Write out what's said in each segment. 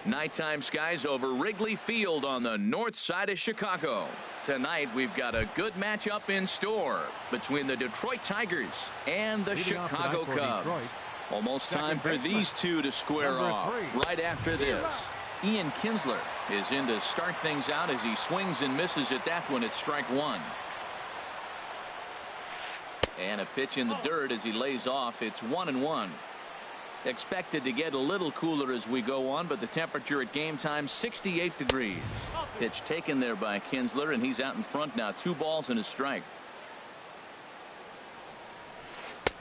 Nighttime skies over Wrigley Field on the north side of Chicago. Tonight we've got a good matchup in store between the Detroit Tigers and the Chicago Cubs. Almost time for these two to square off right after this. Ian Kinsler is in to start things out as he swings and misses at that one at strike one. And a pitch in the dirt as he lays off. It's 1-1. Expected to get a little cooler as we go on, but the temperature at game time 68 degrees. Pitch taken there by Kinsler, and he's out in front now. 2 balls and a strike.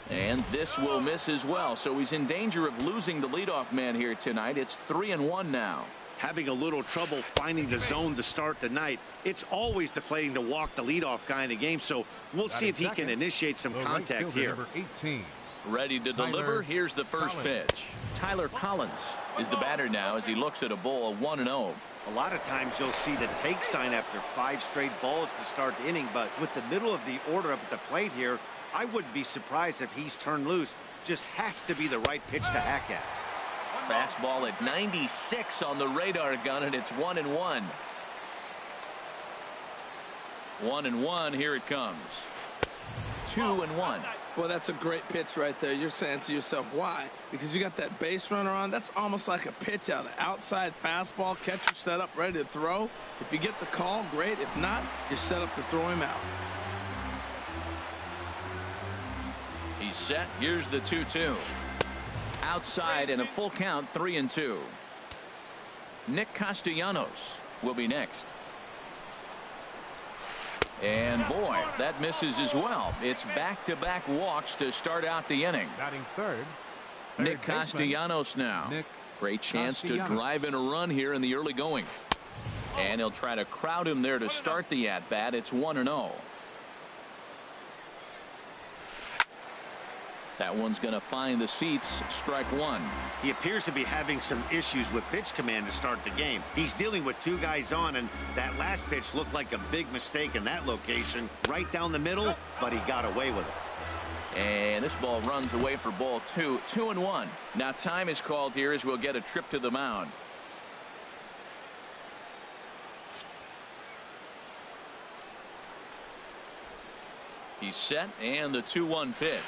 And this will miss as well, so he's in danger of losing the leadoff man here tonight. It's 3-1 now. Having a little trouble finding the zone to start the night. It's always deflating to walk the leadoff guy in the game, so we'll see if he can initiate some contact here. Number 18. Ready to deliver. Here's the first pitch. Tyler Collins is the batter now as he looks at a ball, 1-0. A lot of times you'll see the take sign after 5 straight balls to start the inning, but with the middle of the order up at the plate here, I wouldn't be surprised if he's turned loose. Just has to be the right pitch to hack at. Fastball at 96 on the radar gun, and it's 1-1. 1-1. Here it comes. 2-1. Well, that's a great pitch right there. You're saying to yourself, why? Because you got that base runner on. That's almost like a pitch out. An outside fastball, catcher set up, ready to throw. If you get the call, great. If not, you're set up to throw him out. He's set. Here's the 2-2. Outside and a full count, 3-2. Nick Castellanos will be next. And boy, that misses as well. It's back-to-back walks to start out the inning. Batting third. Nick Castellanos now. Great chance to drive in a run here in the early going. And he'll try to crowd him there to start the at-bat. It's 1-0. That one's going to find the seats. Strike one. He appears to be having some issues with pitch command to start the game. He's dealing with 2 guys on, and that last pitch looked like a big mistake in that location. Right down the middle, but he got away with it. And this ball runs away for ball 2. 2-1. Now time is called here as we'll get a trip to the mound. He's set, and the 2-1 pitch.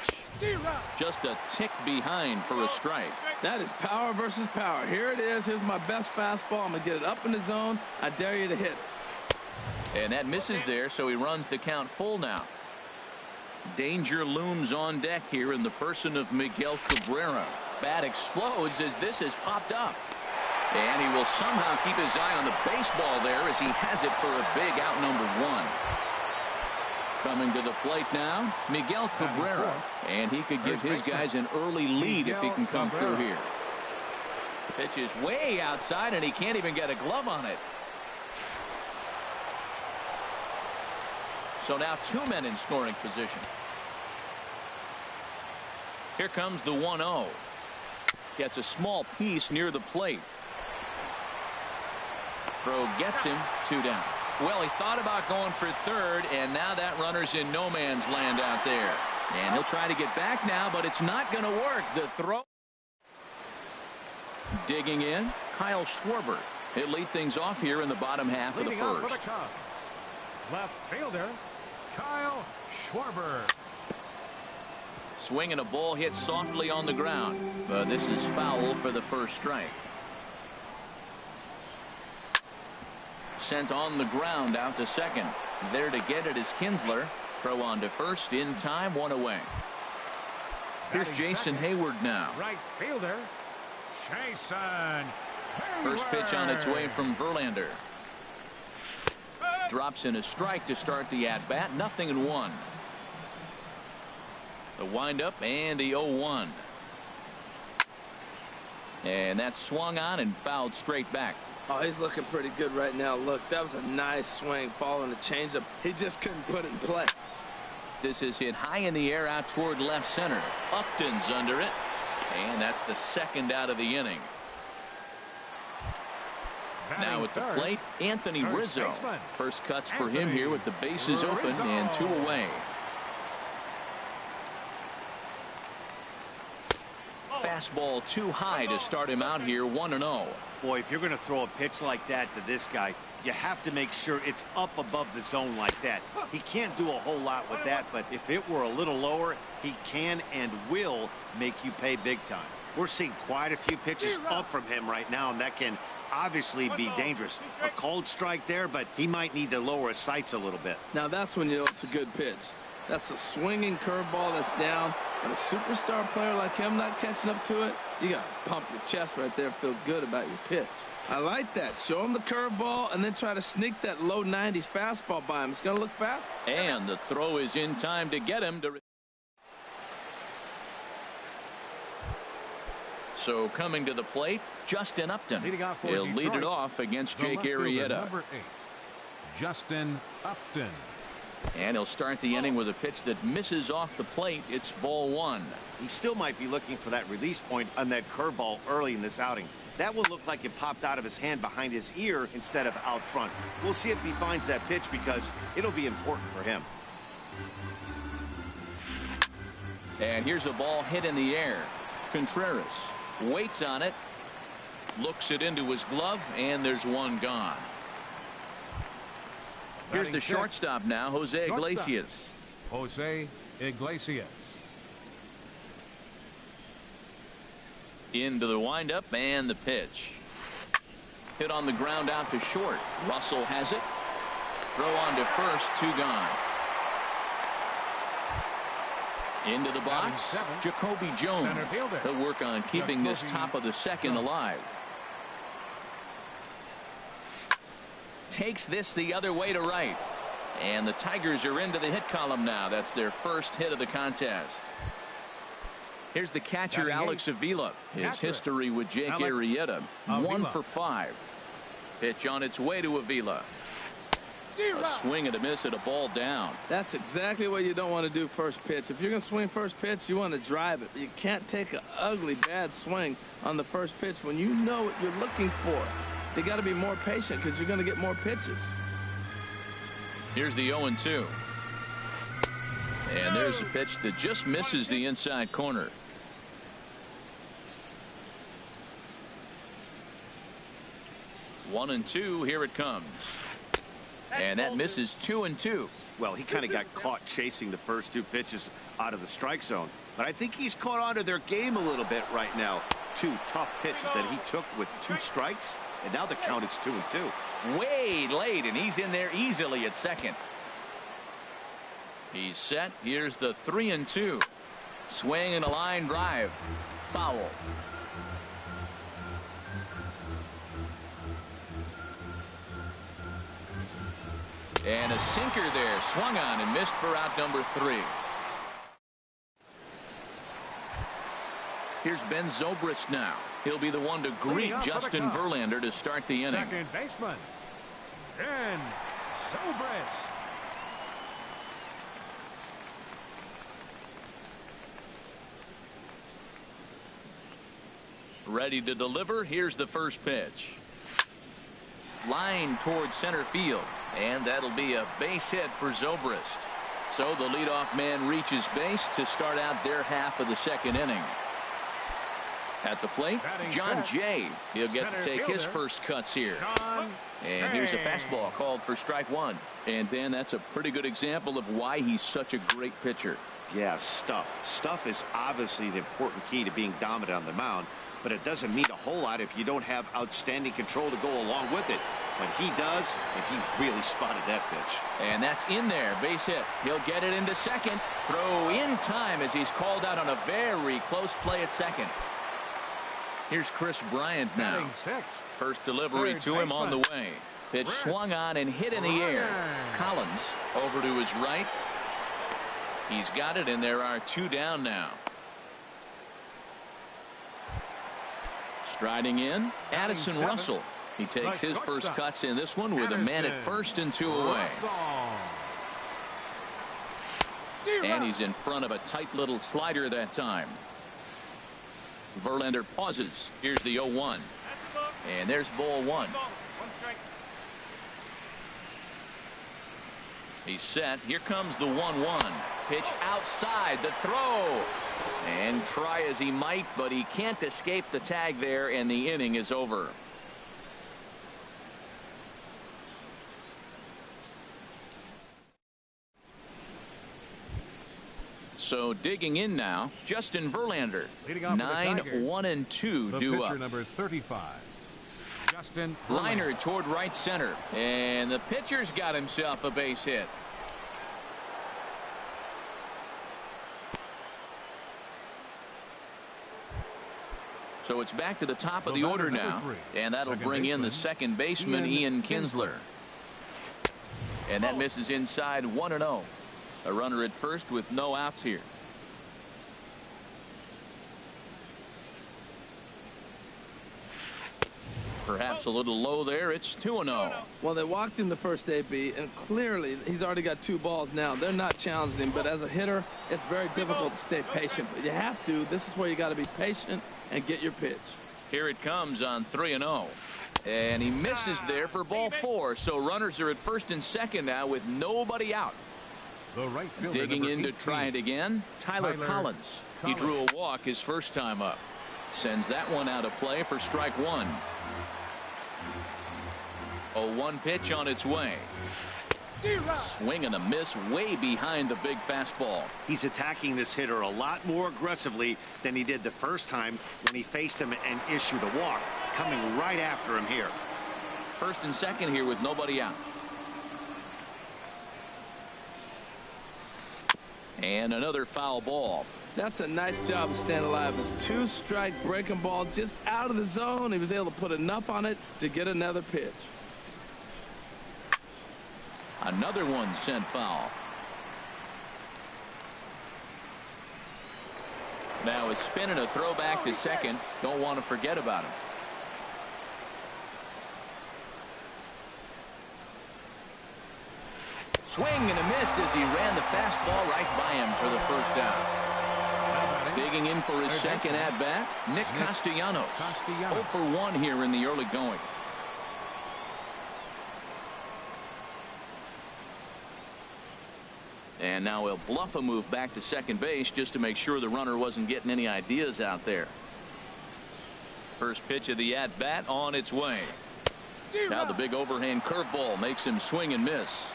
Just a tick behind for a strike. That is power versus power. Here it is. Here's my best fastball. I'm going to get it up in the zone. I dare you to hit it. And that misses there, so he runs the count full now. Danger looms on deck here in the person of Miguel Cabrera. Bat explodes as this has popped up. And he will somehow keep his eye on the baseball there as he has it for a big out number 1. Coming to the plate now, Miguel Cabrera, and he could give his guys an early lead if he can come through here. Pitch is way outside, and he can't even get a glove on it. So now 2 men in scoring position. Here comes the 1-0. Gets a small piece near the plate. Throw gets him, 2 down. Well, he thought about going for third, and now that runner's in no man's land out there. And he'll try to get back now, but it's not going to work. The throw. Digging in, Kyle Schwarber. He'll lead things off here in the bottom half of the first. Left fielder, Kyle Schwarber. Swinging a ball hit softly on the ground, but this is foul for the first strike. Sent on the ground out to second. There to get it is Kinsler. Throw on to first in time, 1 away. Here's Jason Hayward now. Right fielder, Jason Hayward. First pitch on its way from Verlander. Drops in a strike to start the at-bat. 0-1. The windup and the 0-1. And that's swung on and fouled straight back. Oh, he's looking pretty good right now. Look, that was a nice swing following the changeup. He just couldn't put it in play. This is hit high in the air out toward left center. Upton's under it. And that's the second out of the inning. Now at the plate, Anthony Rizzo. First cuts for him here with the bases open and 2 away. fastball too high to start him out here 1-0. Boy, if you're going to throw a pitch like that to this guy, you have to make sure it's up above the zone like that. He can't do a whole lot with that, but if it were a little lower, he can and will make you pay big time. We're seeing quite a few pitches up from him right now, and that can obviously be dangerous. A cold strike there, but he might need to lower his sights a little bit. Now that's when you know it's a good pitch. That's a swinging curveball that's down, and a superstar player like him not catching up to it, you got to pump your chest right there, feel good about your pitch. I like that. Show him the curveball and then try to sneak that low 90s fastball by him. It's going to look fast. And the throw is in time to get him to. So coming to the plate, Justin Upton. He'll lead it off against Jake Arrieta. Number 8, Justin Upton. And he'll start the inning with a pitch that misses off the plate. It's ball 1. He still might be looking for that release point on that curveball early in this outing. That will look like it popped out of his hand behind his ear instead of out front. We'll see if he finds that pitch because it'll be important for him. And here's a ball hit in the air. Contreras waits on it, looks it into his glove, and there's one gone. Here's the shortstop now, Jose Iglesias. Jose Iglesias. Into the windup and the pitch. Hit on the ground out to short. Russell has it. Throw on to first, 2 gone. Into the box, Jacoby Jones. He'll work on keeping this top of the second alive. Takes this the other way to right. And the Tigers are into the hit column now. That's their first hit of the contest. Here's the catcher, Alex Avila. His history with Jake Arrieta, 1 for 5. Pitch on its way to Avila. A swing and a miss at a ball down. That's exactly what you don't want to do first pitch. If you're going to swing first pitch, you want to drive it. You can't take an ugly, bad swing on the first pitch when you know what you're looking for. You got to be more patient because you're going to get more pitches. Here's the 0-2. And there's a pitch that just misses the inside corner. One and two. Here it comes. And that misses 2-2. Well, he kind of got caught chasing the first 2 pitches out of the strike zone. But I think he's caught on to their game a little bit right now. 2 tough pitches that he took with 2 strikes. And now the count is 2-2. Way late, and he's in there easily at second. He's set. Here's the 3-2. Swing and a line drive. Foul. And a sinker there, swung on and missed for out number 3. Here's Ben Zobrist now. He'll be the one to greet Justin Verlander to start the inning. Second baseman, Ben Zobrist. Ready to deliver. Here's the first pitch. Line towards center field. And that'll be a base hit for Zobrist. So the leadoff man reaches base to start out their half of the second inning. At the plate, John Jay. He'll get to take his first cuts here. And here's a fastball called for strike 1. And then that's a pretty good example of why he's such a great pitcher. Yeah, stuff. Stuff is obviously the important key to being dominant on the mound. But it doesn't mean a whole lot if you don't have outstanding control to go along with it. But he does, and he really spotted that pitch. And that's in there. Base hit. He'll get it into second. Throw in time as he's called out on a very close play at second. Here's Chris Bryant now. First delivery to him on the way. Pitch swung on and hit in the air. Collins over to his right. He's got it, and there are 2 down now. Striding in, Addison Russell. He takes his first cuts in this one with a man at first and 2 away. And he's in front of a tight little slider that time. Verlander pauses. Here's the 0-1. And there's ball 1. He's set. Here comes the 1-1. Pitch outside. The throw. And try as he might, but he can't escape the tag there, and the inning is over. So digging in now, Justin Verlander. 9-1-2 due up. Number 35. Justin Liner toward right center, and the pitcher's got himself a base hit. So it's back to the top of the order now, and that'll bring in the second baseman, Ian Kinsler. And that misses inside 1-0. A runner at first with no outs here. Perhaps a little low there. It's 2-0. Well, they walked him the first AB, and clearly he's already got 2 balls now. They're not challenging him, but as a hitter, it's very difficult to stay patient. But you have to. This is where you got to be patient and get your pitch. Here it comes on 3-0. And he misses there for ball 4. So runners are at first and second now with nobody out. The right fielder, digging in to 18. try it again, Tyler Collins. He drew a walk his first time up. Sends that one out of play for strike 1. 0-1 pitch on its way. Swing and a miss way behind the big fastball. He's attacking this hitter a lot more aggressively than he did the first time when he faced him and issued a walk. Coming right after him here. First and second here with nobody out. And another foul ball. That's a nice job of staying alive. A 2-strike breaking ball just out of the zone. He was able to put enough on it to get another pitch. Another one sent foul. Now a spin and a throw back to second. Don't want to forget about him. Swing and a miss as he ran the fastball right by him for the first out. Digging in for his second at bat, Nick Castellanos. 0 for 1 here in the early going. And now he'll bluff a move back to second base just to make sure the runner wasn't getting any ideas out there. First pitch of the at bat on its way. Now the big overhand curveball makes him swing and miss.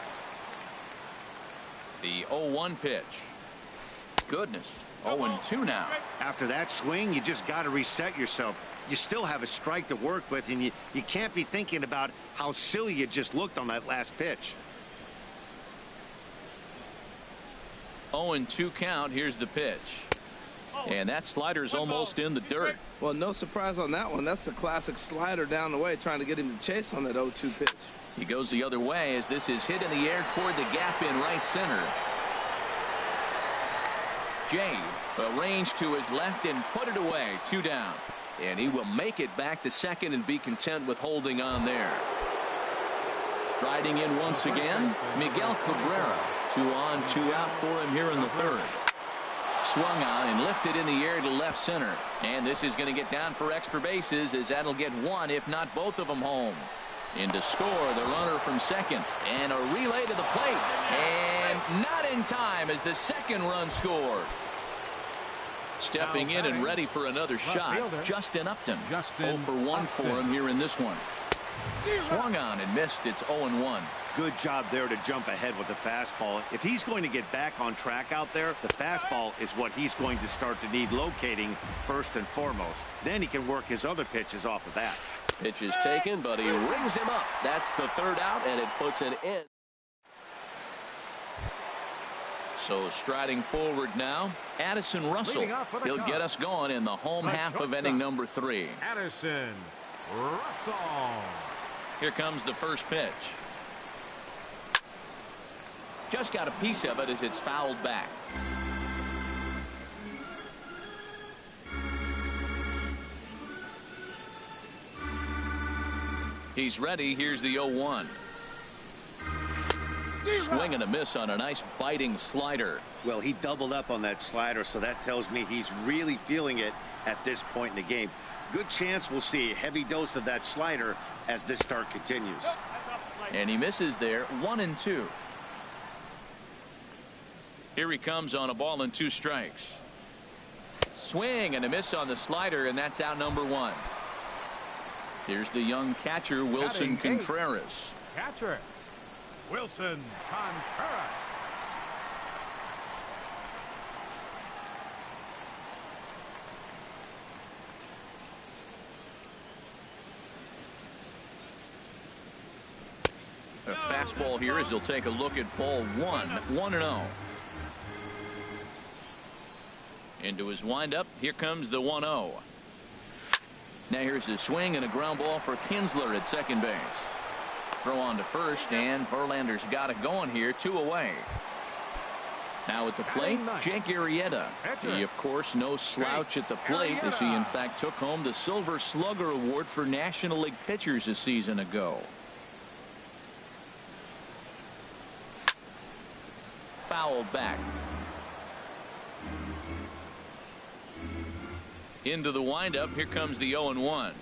The 0-1 pitch. Goodness. 0-2 now. After that swing, you just got to reset yourself. You still have a strike to work with, and you can't be thinking about how silly you just looked on that last pitch. 0-2 count. Here's the pitch. And that slider's almost in the dirt. Well, no surprise on that one. That's the classic slider down the way, trying to get him to chase on that 0-2 pitch. He goes the other way as this is hit in the air toward the gap in right center. Jay arranged to his left and put it away. 2 down. And he will make it back to second and be content with holding on there. Striding in once again, Miguel Cabrera. 2 on, 2 out for him here in the third. Swung on and lifted in the air to left center. And this is going to get down for extra bases as that'll get one, if not both of them, home. In to score the runner from second, and a relay to the plate, and not in time as the second run scores. Stepping in and ready for another shot, Justin Upton. 0 for 1 for him here in this one. Swung on and missed. It's 0-1. Good job there to jump ahead with the fastball. If he's going to get back on track out there, the fastball is what he's going to start to need locating first and foremost. Then he can work his other pitches off of that. Pitch is taken, but he rings him up. That's the third out, and it puts an end. So striding forward now, Addison Russell. He'll get us going in the home half of inning number 3. Addison Russell. Here comes the first pitch. Just got a piece of it as it's fouled back. He's ready. Here's the 0-1. Swing and a miss on a nice biting slider. Well, he doubled up on that slider, so that tells me he's really feeling it at this point in the game. Good chance we'll see a heavy dose of that slider as this start continues. And he misses there. 1-2. Here he comes on a ball and 2 strikes. Swing and a miss on the slider, and that's out number 1. Here's the young catcher, Wilson Contreras. Catcher, Wilson Contreras. A fastball here as he'll take a look at ball 1, 1-0. Into his windup. Here comes the 1-0. Now here's a swing and a ground ball for Kinsler at second base. Throw on to first, and Verlander's got it going here, 2 away. Now at the plate, Jake Arrieta. He, of course, no slouch at the plate as he, in fact, took home the Silver Slugger Award for National League pitchers a season ago. Fouled back. Into the windup. Here comes the 0-1.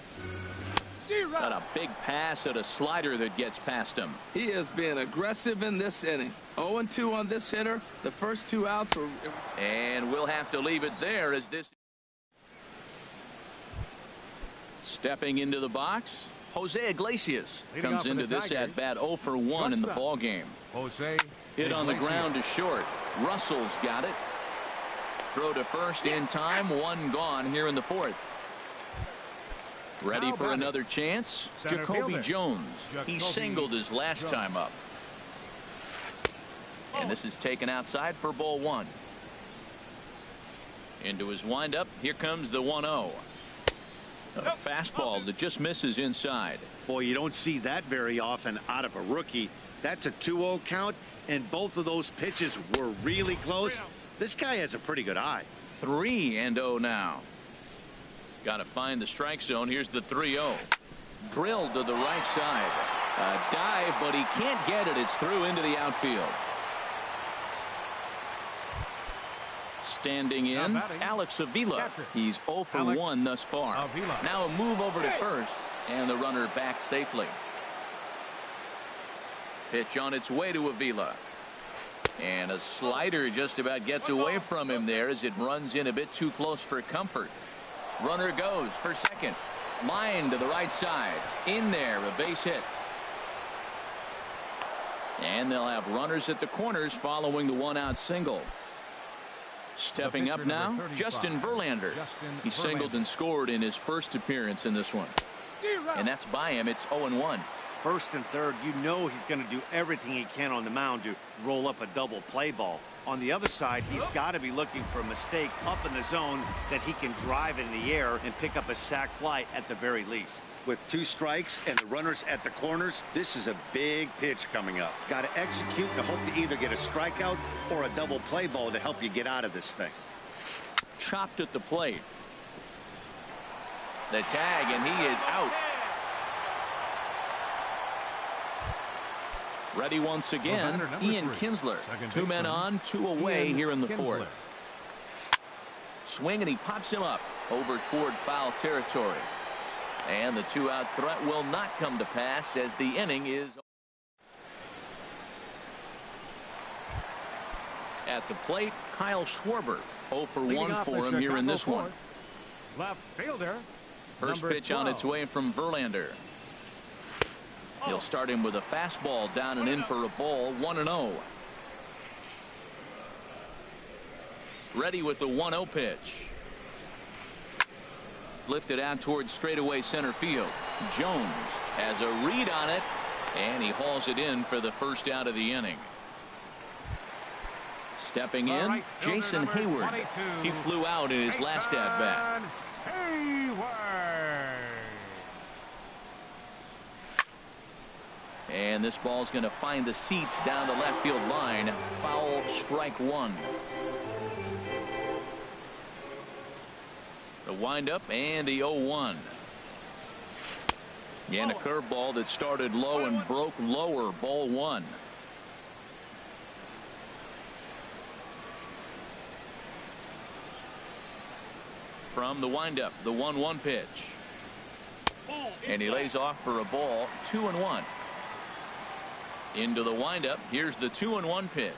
Got a big pass at a slider that gets past him. He has been aggressive in this inning. 0-2 on this hitter. The first 2 outs were. And we'll have to leave it there as this. Stepping into the box, Jose Iglesias comes into this at bat 0 for 1 in the ball game. Jose hit on the ground to short. Russell's got it. Throw to first in time. 1 gone here in the 4th. Ready for another chance. Jacoby Jones. He singled his last time up. And this is taken outside for ball 1. Into his windup. Here comes the 1-0. A fastball that just misses inside. Boy, you don't see that very often out of a rookie. That's a 2-0 count, and both of those pitches were really close. This guy has a pretty good eye. 3-0 now. Got to find the strike zone. Here's the 3-0. Drilled to the right side. A dive, but he can't get it. It's through into the outfield. Standing in, Alex Avila. He's 0 for 1 thus far. Now a move over to first, and the runner back safely. Pitch on its way to Avila. And a slider just about gets away from him there as it runs in a bit too close for comfort. Runner goes for second. Line to the right side. In there, a base hit. And they'll have runners at the corners following the 1-out single. Stepping up now, Justin Verlander. He singled and scored in his first appearance in this one. And that's by him. It's 0-1. First and third, you know he's going to do everything he can on the mound to roll up a double play ball. On the other side, he's got to be looking for a mistake up in the zone that he can drive in the air and pick up a sac fly at the very least. With 2 strikes and the runners at the corners, this is a big pitch coming up. Got to execute and hope to either get a strikeout or a double play ball to help you get out of this thing. Chopped at the plate. The tag, and he is out. Ready once again, Ian Kinsler. 2 men on, 2 away here in the 4th. Swing, and he pops him up over toward foul territory. And the 2-out threat will not come to pass as the inning is. At the plate, Kyle Schwarber. 0 for 1 for him here in this one. Left fielder. First pitch on its way from Verlander. He'll start him with a fastball down and in for a ball. 1-0. Ready with the 1-0 pitch. Lifted out towards straightaway center field. Jones has a read on it, and he hauls it in for the first out of the inning. Stepping in, Jason Hayward. He flew out in his last at bat. And this ball's going to find the seats down the left field line. Foul, strike 1. The windup and the 0-1. And a curveball that started low and broke lower. Ball 1. From the windup, the 1-1 pitch. And he lays off for a ball. 2-1. Into the windup. Here's the 2-1 pitch.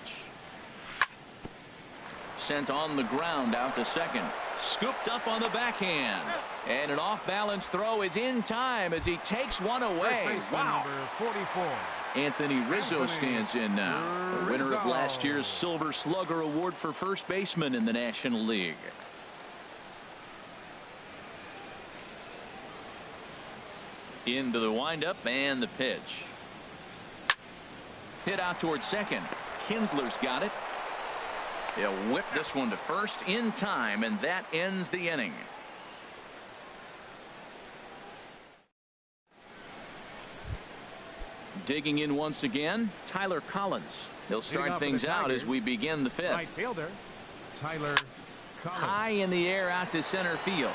Sent on the ground out to second. Scooped up on the backhand. And an off-balance throw is in time as he takes one away. Wow. Number 44. Anthony Rizzo stands in now, the winner of last year's Silver Slugger Award for first baseman in the National League. Into the windup and the pitch. Hit out towards second. Kinsler's got it. He'll whip this one to first in time, and that ends the inning. Digging in once again, Tyler Collins. He'll start things out as we begin the fifth. Right fielder, Tyler Collins. High in the air out to center field.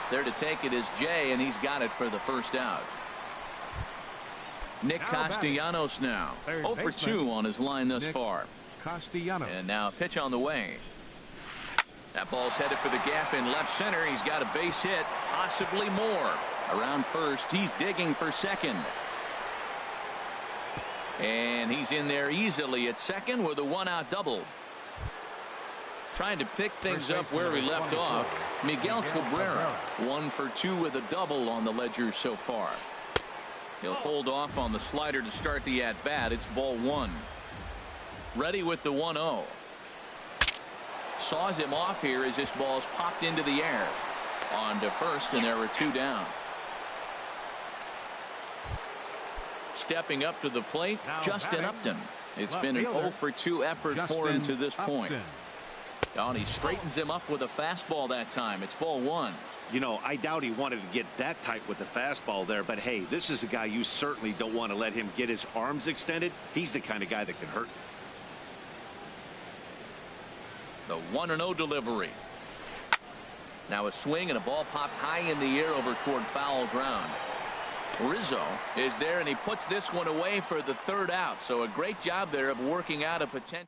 There to take it is Jay, and he's got it for the first out. Nick Castellanos now. 0 for 2 on his line thus far. Castellanos. And now a pitch on the way. That ball's headed for the gap in left center. He's got a base hit, possibly more. Around first, he's digging for second. And he's in there easily at second with a one-out double. Trying to pick things up where he left off. Miguel Cabrera, 1 for 2 with a double on the ledger so far. He'll hold off on the slider to start the at-bat. It's ball 1. Ready with the 1-0. Saws him off here as this ball's popped into the air. On to first, and there are 2 down. Stepping up to the plate, Justin Upton. It's been an 0 for 2 effort for him to this point. Oh, and he straightens him up with a fastball that time. It's ball 1. You know, I doubt he wanted to get that tight with the fastball there, but hey, this is a guy you certainly don't want to let him get his arms extended. He's the kind of guy that can hurt. The 1-0 delivery. Now a swing and a ball popped high in the air over toward foul ground. Rizzo is there, and he puts this one away for the third out. So a great job there of working out a potential.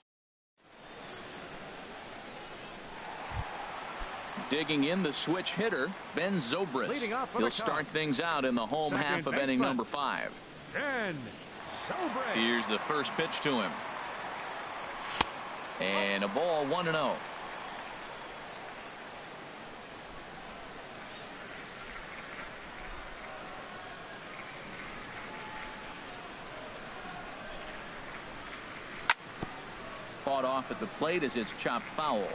Digging in the switch hitter, Ben Zobrist. He'll start things out in the home half of inning number 5. Ben Zobrist. Here's the first pitch to him. And a ball, 1-0. Fought off at the plate as it's chopped foul.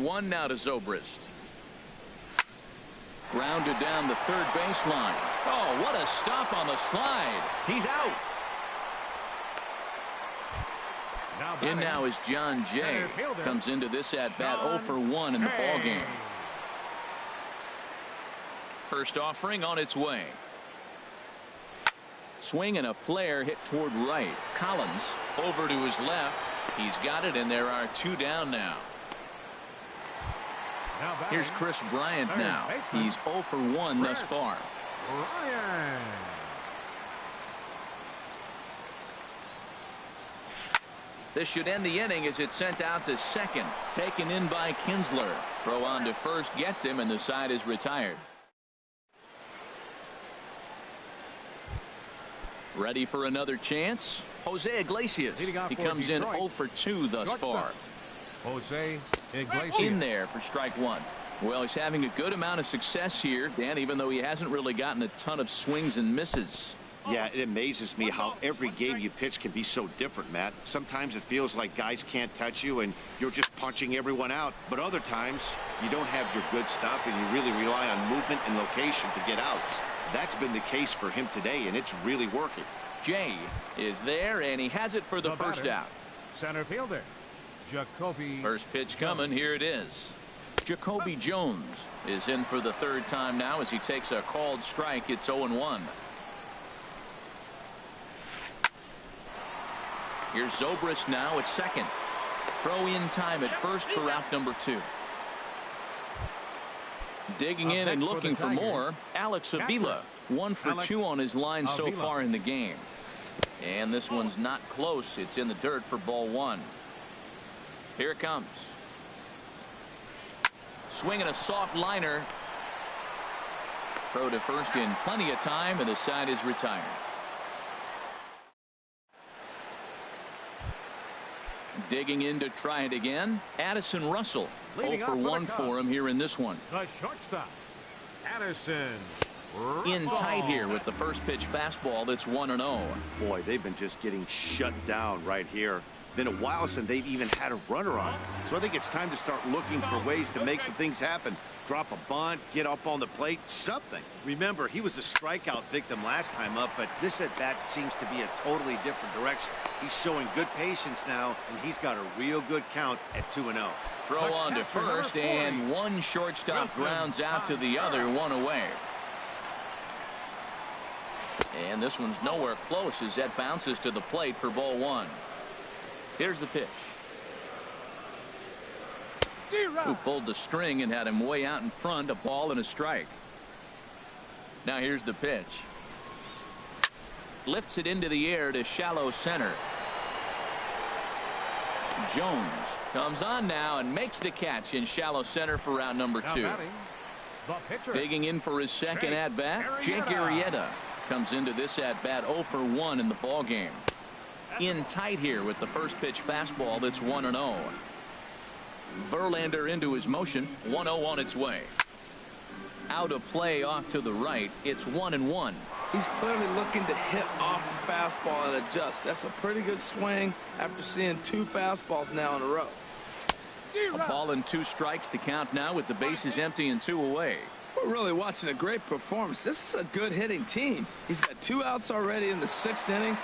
One now to Zobrist. Grounded down the third baseline. Oh, what a stop on the slide. He's out. In now is John Jay. Comes into this at bat 0 for 1 in the ball game. First offering on its way. Swing and a flare hit toward right. Collins over to his left. He's got it, and there are 2 down now. Here's Chris Bryant now. He's 0 for 1 thus far. Bryant. This should end the inning as it's sent out to second. Taken in by Kinsler. Throw on to first gets him, and the side is retired. Ready for another chance? Jose Iglesias. He comes in 0 for 2 thus far. Jose Iglesias. In there for strike 1. Well, he's having a good amount of success here, Dan, even though he hasn't really gotten a ton of swings and misses. Yeah, it amazes me how every game you pitch can be so different, Matt. Sometimes it feels like guys can't touch you and you're just punching everyone out. But other times you don't have your good stuff and you really rely on movement and location to get outs. That's been the case for him today, and it's really working. Jay is there, and he has it for the first out. Center fielder, Jacoby. First pitch coming. Here it is. Jacoby Jones is in for the third time now as he takes a called strike. It's 0-1. Here's Zobrist now at second. Throw in time at first for out number 2. Digging in and looking for more, Alex Avila. 1 for 2 on his line so far in the game. And this one's not close. It's in the dirt for ball 1. Here it comes. swinging a soft liner. Throw to first in plenty of time, and the side is retired. Digging in to try it again, Addison Russell. 0 for 1 for him here in this one. The shortstop, Addison In Russell. tight here with the first pitch fastball that's 1-0. Boy, they've been just getting shut down right here. Been a while since they've even had a runner on. So I think it's time to start looking for ways to make some things happen. Drop a bunt, get up on the plate, something. Remember, he was a strikeout victim last time up, but this at bat seems to be a totally different direction. He's showing good patience now, and he's got a real good count at 2-0. Throw on to first, and one shortstop grounds out to the other, one away. And this one's nowhere close as that bounces to the plate for ball 1. Here's the pitch. Who pulled the string and had him way out in front, a ball and a strike. Now here's the pitch. Lifts it into the air to shallow center. Jones comes on now and makes the catch in shallow center for out number 2. Digging in for his second at bat, Jake Arrieta comes into this at bat 0 for 1 in the ball game. In tight here with the first pitch fastball that's 1-0. Verlander into his motion, 1-0 on its way. Out of play off to the right, it's 1-1. He's clearly looking to hit off the fastball and adjust. That's a pretty good swing after seeing 2 fastballs now in a row. A ball and 2 strikes to count now with the bases empty and 2 away. We're really watching a great performance. This is a good hitting team. He's got 2 outs already in the 6th inning.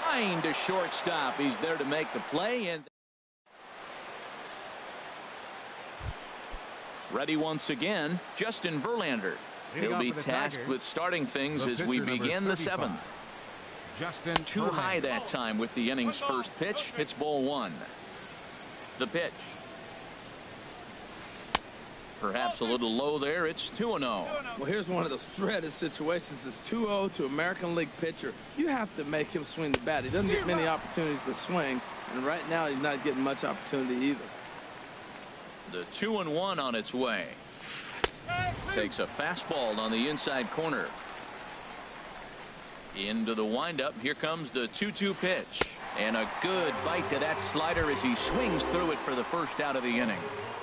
Line to shortstop. He's there to make the play. And ready once again, Justin Verlander. He'll be tasked with starting things as we begin the 7th. Justin Too Verlander. high that time with the inning's first pitch. It's ball 1. The pitch. Perhaps a little low there. It's 2-0. Well, here's one of those dreaded situations. It's 2-0 to American League pitcher. You have to make him swing the bat. He doesn't get many opportunities to swing, and right now he's not getting much opportunity either. The 2-1 on its way. Takes a fastball on the inside corner. Into the windup. Here comes the 2-2 pitch. And a good bite to that slider as he swings through it for the first out of the inning.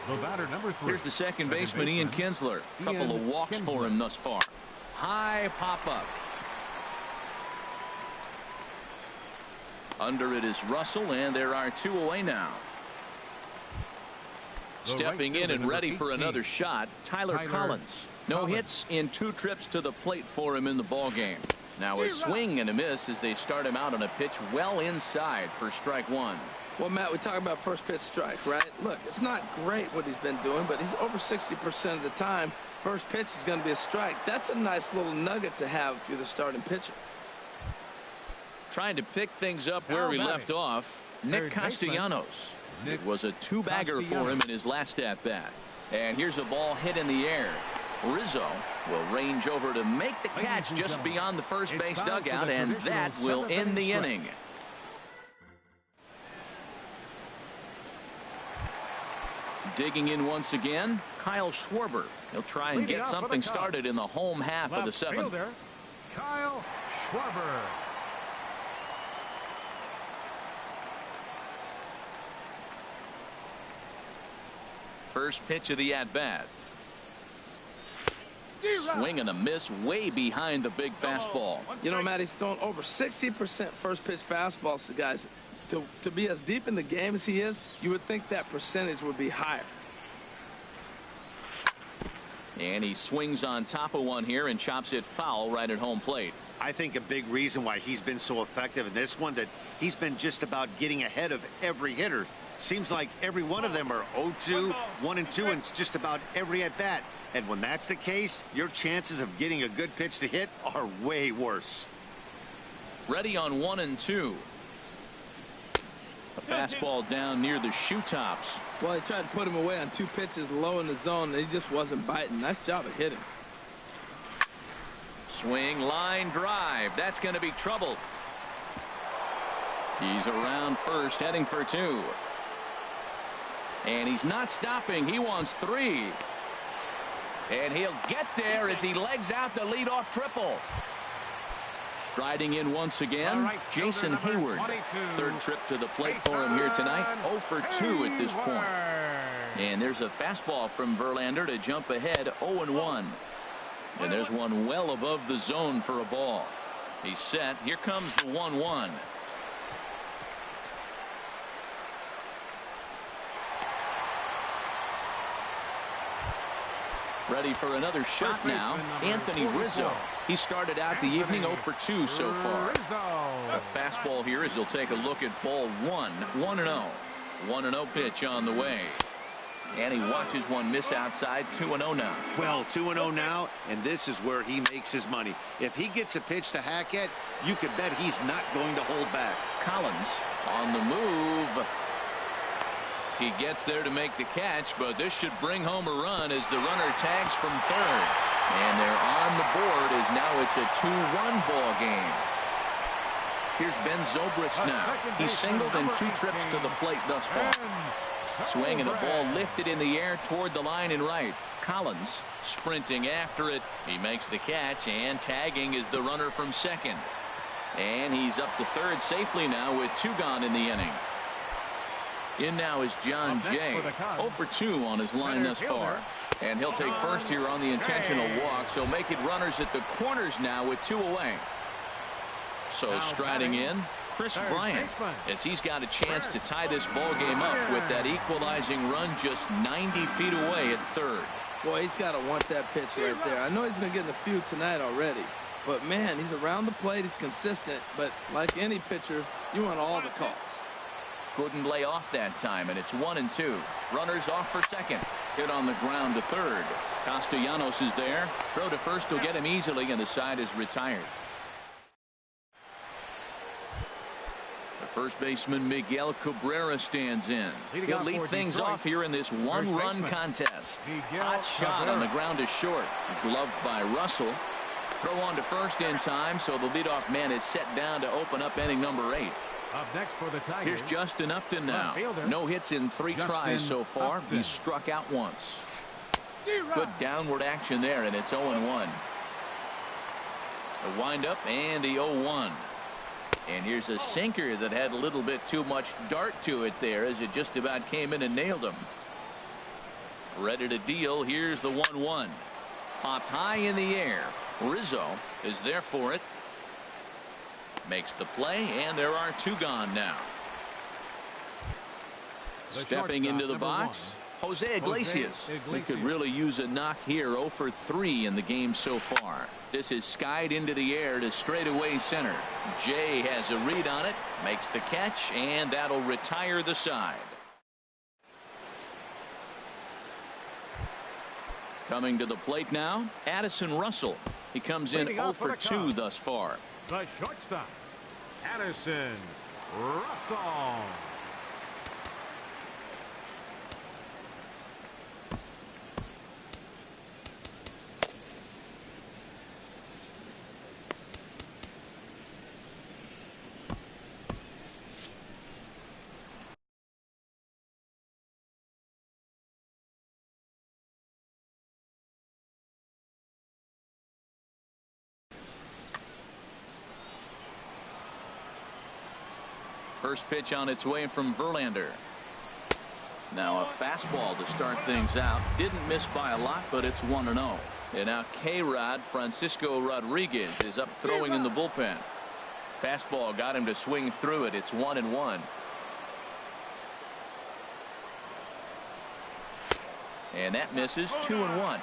The batter, number 3. Here's the second baseman, Ian Kinsler. A couple of walks for him thus far. High pop up. Under it is Russell, and there are 2 away now. Stepping in and ready for another shot, Tyler Collins. No hits in 2 trips to the plate for him in the ball game. Now a swing and a miss as they start him out on a pitch well inside for strike 1. Well, Matt, we talk about first pitch strike, right? Look, it's not great what he's been doing, but he's over 60% of the time. First pitch is going to be a strike. That's a nice little nugget to have if you're the starting pitcher. Trying to pick things up where we left off, Nick Castellanos. It was a 2-bagger for him in his last at bat. And here's a ball hit in the air. Rizzo will range over to make the catch just beyond the first base dugout, and that will end the inning. Digging in once again, Kyle Schwarber. He'll try and get something started in the home half of the 7th. Kyle Schwarber. First pitch of the at-bat. Swing and a miss way behind the big fastball. You know, Matt, he's thrown over 60% first pitch fastballs to guys. To be as deep in the game as he is, you would think that percentage would be higher. And he swings on top of one here and chops it foul right at home plate. I think a big reason why he's been so effective in this one, that he's been just about getting ahead of every hitter. Seems like every one of them are 0-2, 1-2, and it's just about every at bat. And when that's the case, your chances of getting a good pitch to hit are way worse. Ready on 1-2. A fastball down near the shoe tops. Well, he tried to put him away on 2 pitches low in the zone, and he just wasn't biting. Nice job of hitting. Swing, line drive. That's going to be trouble. He's around first, heading for 2. And he's not stopping. He wants 3. And he'll get there as he legs out the leadoff triple. Striding in once again, Jason Hayward. 3rd trip to the plate for him here tonight. 0 for 2 at this point. And there's a fastball from Verlander to jump ahead 0-1. And there's one well above the zone for a ball. He's set. Here comes the 1-1. Ready for another shot now, Anthony Rizzo. He started out the evening 0 for 2 so far. A fastball here as he'll take a look at ball 1. 1-0. 1-0 pitch on the way. And he watches one miss outside. 2-0 now. Well, 2-0 now, and this is where he makes his money. If he gets a pitch to hack at, you could bet he's not going to hold back. Collins on the move. He gets there to make the catch, but this should bring home a run as the runner tags from 3rd. And they're on the board as now it's a 2-1 ball game. Here's Ben Zobrist now. He's singled in 2 trips to the plate thus far. Swing and the ball lifted in the air toward the line and right. Collins sprinting after it. He makes the catch, and tagging is the runner from 2nd. And he's up to 3rd safely now with 2 gone in the inning. In now is John Jay. 0 for 2 on his line thus far. And he'll take first here on the intentional walk. So make it runners at the corners now with 2 away. So striding in, Chris Bryant, as he's got a chance to tie this ball game up with that equalizing run just 90 feet away at 3rd. Boy, he's got to want that pitch right there. I know he's been getting a few tonight already. But, man, he's around the plate. He's consistent. But like any pitcher, you want all the calls. Couldn't lay off that time, and it's 1-2. Runners off for 2nd. Hit on the ground to 3rd. Castellanos is there. Throw to 1st will get him easily, and the side is retired. The first baseman Miguel Cabrera stands in. He'll lead things off here in this 1-run contest. Hot shot on the ground is short. Gloved by Russell. Throw on to 1st in time, so the leadoff man is set down to open up inning number 8. Up next for the Tigers. Here's Justin Upton now. No hits in 3 tries so far. He's struck out once. Good downward action there, and it's 0-1. A windup and the 0-1. And here's a sinker that had a little bit too much dart to it there as it just about came in and nailed him. Ready to deal. Here's the 1-1. Popped high in the air. Rizzo is there for it. Makes the play, and there are 2 gone now. Stepping into the box, Jose Iglesias. He could really use a knock here. 0 for 3 in the game so far. This is skied into the air to straightaway center. Jay has a read on it, makes the catch, and that'll retire the side. Coming to the plate now, Addison Russell. He comes in 0 for 2 thus far. The shortstop, Addison Russell. First pitch on its way from Verlander. Now a fastball to start things out. Didn't miss by a lot, but it's 1-0. And now K-Rod Francisco Rodriguez is up throwing in the bullpen. Fastball got him to swing through it. It's 1-1. And that misses. 2-1.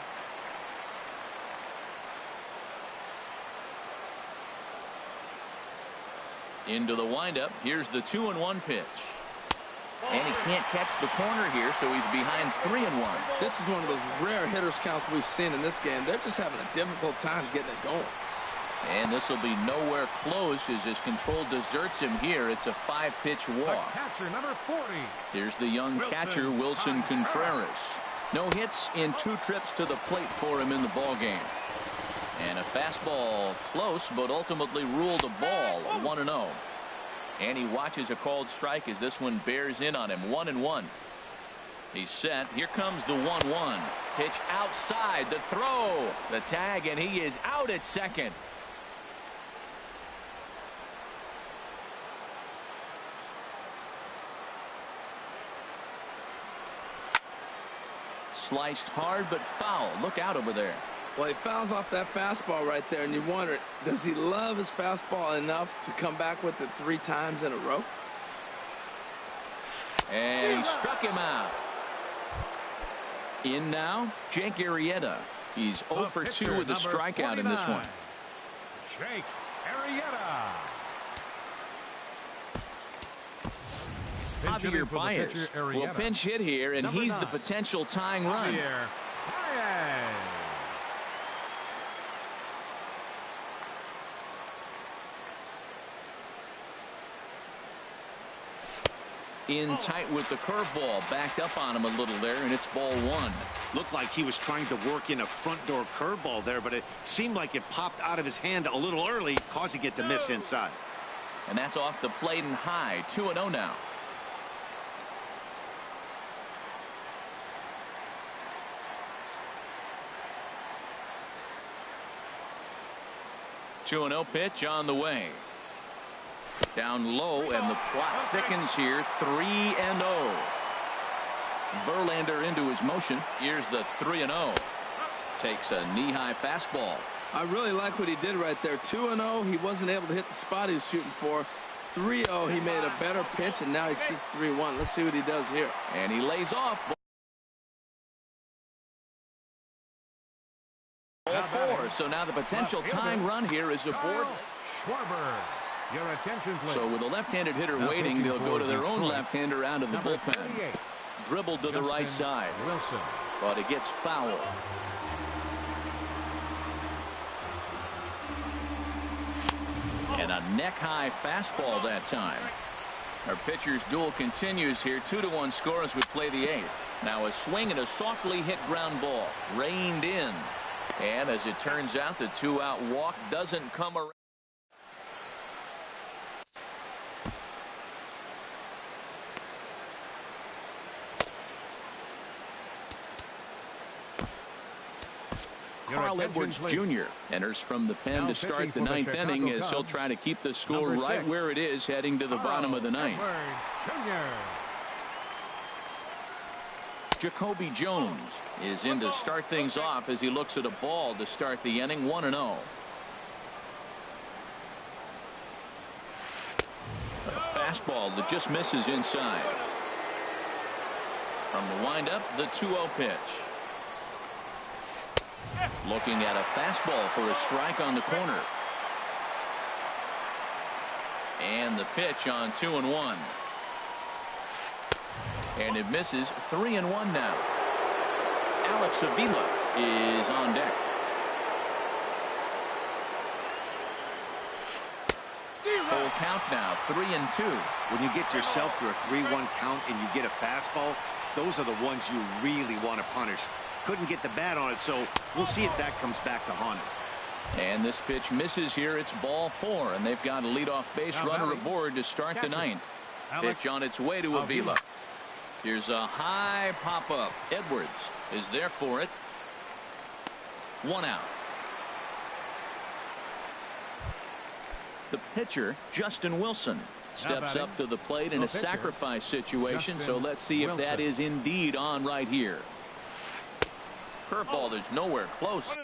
Into the windup. Here's the 2-1 pitch. And he can't catch the corner here, so he's behind 3-1. This is one of those rare hitters counts we've seen in this game. They're just having a difficult time getting it going. And this will be nowhere close as his control deserts him here. It's a 5-pitch walk. Catcher number 40. Here's the young catcher, Wilson Contreras. No hits in 2 trips to the plate for him in the ballgame. And a fastball close, but ultimately ruled a ball. 1-0. And he watches a called strike as this one bears in on him. 1-1. He's set. Here comes the 1-1. Pitch outside. The throw. The tag, and he is out at second. Sliced hard, but foul. Look out over there. Well, he fouls off that fastball right there, and you wonder, does he love his fastball enough to come back with it 3 times in a row? And he struck him out. In now, Jake Arrieta. He's 0 for 2 with a strikeout in this one. Jake Arrieta. Javier Baez will pinch hit here, and he's the potential tying run. In tight with the curveball, backed up on him a little there, and it's ball 1. Looked like he was trying to work in a front door curveball there, but it seemed like it popped out of his hand a little early, causing it to miss inside. And that's off the plate and high. 2-0 now. Two 2-0 pitch on the way. Down low, and the plot thickens here. 3-0. Verlander into his motion. Here's the 3-0. Takes a knee-high fastball. I really like what he did right there. 2-0. He wasn't able to hit the spot he was shooting for. 3-0. He made a better pitch, and now he sits 3-1. Let's see what he does here. And he lays off. Ball 4. So now the potential tying run here is aboard. Schwarber. Your attention, please. So with a left-handed hitter waiting, they'll go to their own left-hander out of the bullpen. Dribbled to the right side. Wilson. But it gets foul. And a neck-high fastball that time. Our pitcher's duel continues here. 2-1 score as we play the 8th. Now a swing and a softly hit ground ball. Reined in. And as it turns out, the 2-out walk doesn't come around. Carl Edwards Jr. enters from the pen to start the 9th inning as he'll try to keep the score right where it is heading to the bottom of the 9th. Jacoby Jones is in to start things off as he looks at a ball to start the inning. 1-0. A fastball that just misses inside. From the windup, the 2-0 pitch. Looking at a fastball for a strike on the corner. And the pitch on 2-1. And it misses. 3-1 now. Alex Avila is on deck. Full count now. 3-2. When you get yourself to a 3-1 count and you get a fastball, those are the ones you really want to punish. Couldn't get the bat on it, so we'll see if that comes back to haunt him. And this pitch misses here. It's ball 4, and they've got a leadoff base runner aboard to start the 9th. Pitch on its way to Avila. Here's a high pop-up. Edwards is there for it. 1 out. The pitcher, Justin Wilson, steps up to the plate in a sacrifice situation, so let's see if that is indeed on right here. Curveball is nowhere close.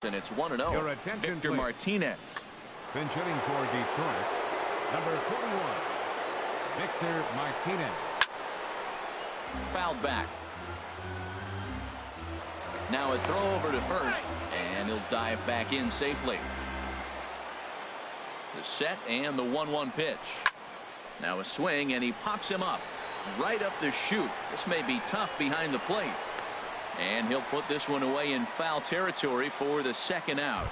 And it's 1-0. Victor Martinez. Pinch hitting for Detroit. Number 41. Victor Martinez. Fouled back. Now a throw over to first, and he'll dive back in safely. The set and the 1-1 pitch. Now a swing, and he pops him up right up the chute. This may be tough behind the plate. And he'll put this one away in foul territory for the 2nd out.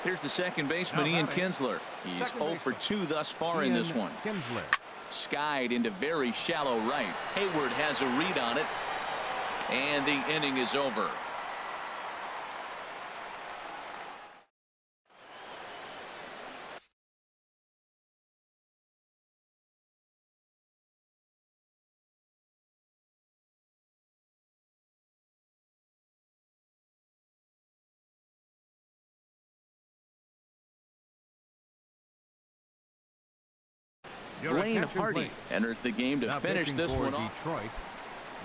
Here's the second baseman, Ian Kinsler. He's 0 for 2 thus far in this one. Skied into very shallow right. Hayward has a read on it. And the inning is over. Blaine Hardy enters the game to finish this one off. Detroit,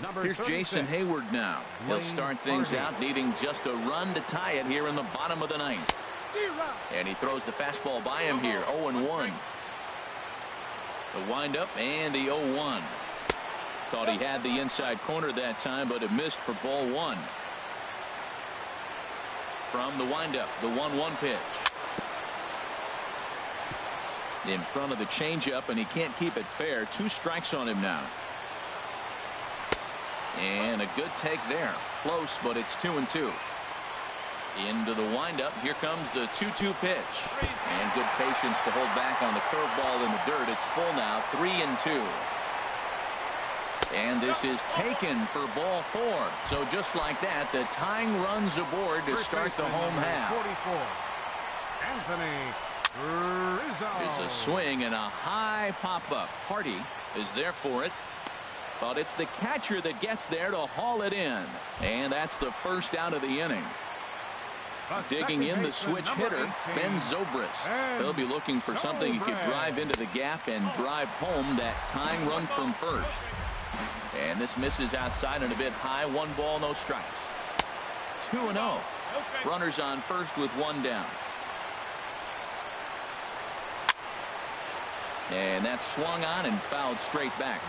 number Here's 36. Jason Hayward now. He'll start things out needing just a run to tie it here in the bottom of the ninth. And he throws the fastball by him here. 0-1. The windup and the 0-1. Thought he had the inside corner that time, but it missed for ball one. From the windup, the 1-1 pitch. In front of the changeup, and he can't keep it fair. 2 strikes on him now. And a good take there. Close, but it's 2-2. Into the windup. Here comes the 2-2 pitch. And good patience to hold back on the curveball in the dirt. It's full now. 3-2. And this is taken for ball 4. So just like that, the tying runs aboard to start the home half. 44. Anthony Rizzo. There's a swing and a high pop-up. Hardy is there for it. But it's the catcher that gets there to haul it in. And that's the first out of the inning. Digging in the switch hitter, Ben Zobrist. He'll be looking for something he could drive into the gap and drive home that tying run from first. And this misses outside and a bit high. 1 ball, no strikes. 2-0. Runners on first with 1 down. And that's swung on and fouled straight back.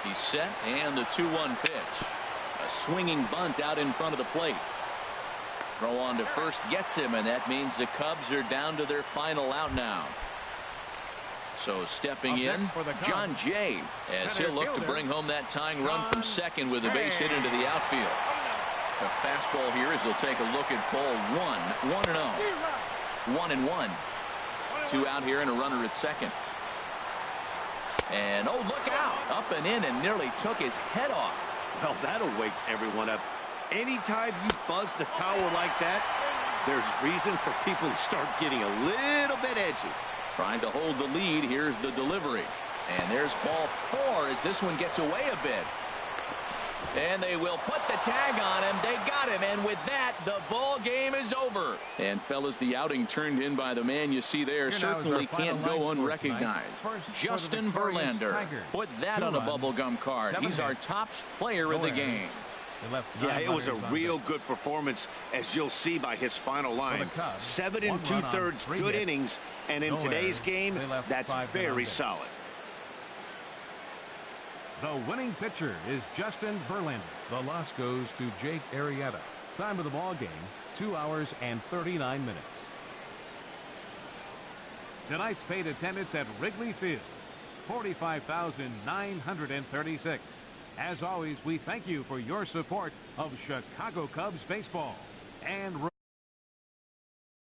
He's set, and the 2-1 pitch. A swinging bunt out in front of the plate. Throw on to first gets him, and that means the Cubs are down to their final out now. So stepping in, John Jay, as he'll look to bring home that tying run from second with a base hit into the outfield. A fastball here as they'll take a look at ball 1. 1-0. 1-1. 2 out here and a runner at second. And oh, look out. Up and in and nearly took his head off. Well, that'll wake everyone up. Anytime you buzz the tower like that, there's reason for people to start getting a little bit edgy. Trying to hold the lead. Here's the delivery. And there's ball 4 as this one gets away a bit. And they will put the tag on him. They got him. And with that, the ball game is over. And, fellas, the outing turned in by the man you see there certainly can't go unrecognized. Justin Verlander. Put that on a bubblegum card. He's our top player in the game. Yeah, it was a real good performance, as you'll see by his final line. 7 2/3 good innings. And in today's game, that's very solid. The winning pitcher is Justin Verlander. The loss goes to Jake Arrieta. Time of the ball game, 2 hours and 39 minutes. Tonight's paid attendance at Wrigley Field, 45,936. As always, we thank you for your support of Chicago Cubs baseball. And